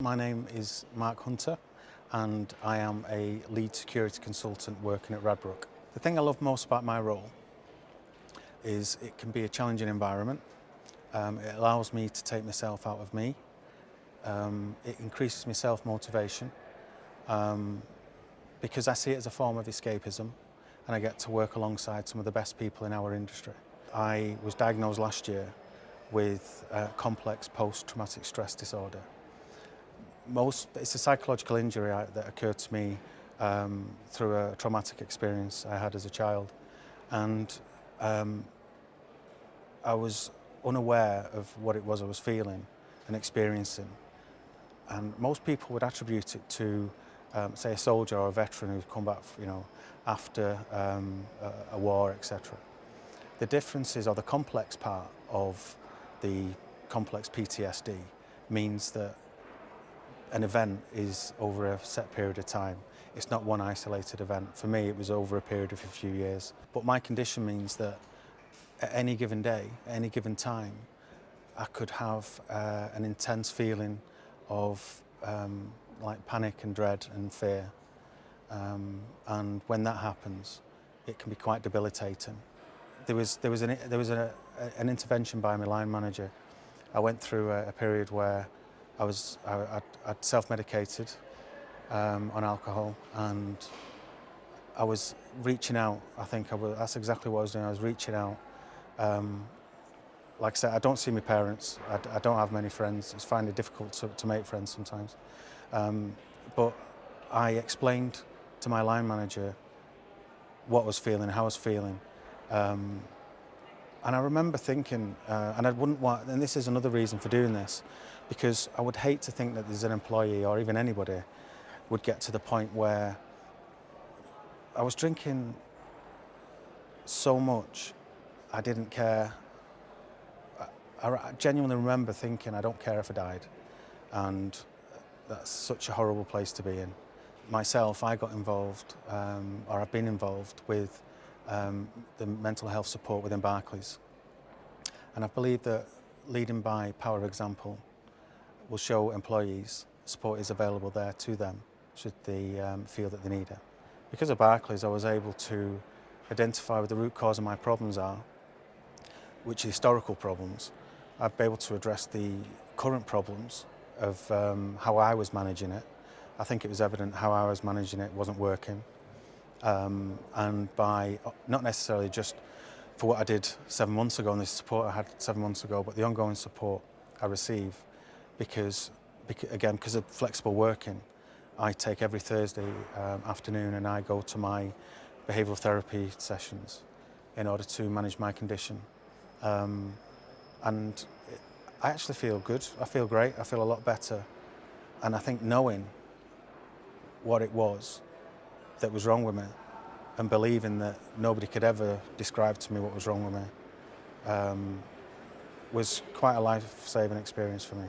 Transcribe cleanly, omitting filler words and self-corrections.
My name is Mark Hunter and I am a lead security consultant working at Radbrook. The thing I love most about my role is it can be a challenging environment. It allows me to take myself out of me. It increases my self-motivation because I see it as a form of escapism, and I get to work alongside some of the best people in our industry. I was diagnosed last year with complex post-traumatic stress disorder. It's a psychological injury that occurred to me through a traumatic experience I had as a child, and I was unaware of what it was I was feeling and experiencing. And most people would attribute it to, say, a soldier or a veteran who's come back, after a war, etc. The difference is, or the complex part of the complex PTSD means that an event is over a set period of time. It's not one isolated event. For me, it was over a period of a few years. But my condition means that at any given day, at any given time, I could have an intense feeling of like panic and dread and fear. And when that happens, it can be quite debilitating. There was an intervention by my line manager. I went through a period where I'd self-medicated on alcohol, and I was reaching out. That's exactly what I was doing. I was reaching out. Like I said, I don't see my parents. I don't have many friends. It's finding it difficult to make friends sometimes. But I explained to my line manager what I was feeling, how I was feeling. And I remember thinking, and I wouldn't want, and this is another reason for doing this, because I would hate to think that there's an employee or even anybody would get to the point where I was drinking so much I didn't care. I genuinely remember thinking, I don't care if I died, and that's such a horrible place to be in. Myself, I got involved, or I've been involved with the mental health support within Barclays. And I believe that leading by power of example will show employees support is available there to them should they feel that they need it. Because of Barclays, I was able to identify what the root cause of my problems are, which are historical problems. I'd be able to address the current problems of how I was managing it. I think it was evident how I was managing it wasn't working. And by not necessarily just for what I did 7 months ago and the support I had 7 months ago, but the ongoing support I receive because of flexible working. I take every Thursday afternoon and I go to my behavioural therapy sessions in order to manage my condition. And I actually feel good. I feel great. I feel a lot better. And I think knowing what it was that was wrong with me and believing that nobody could ever describe to me what was wrong with me was quite a life-saving experience for me.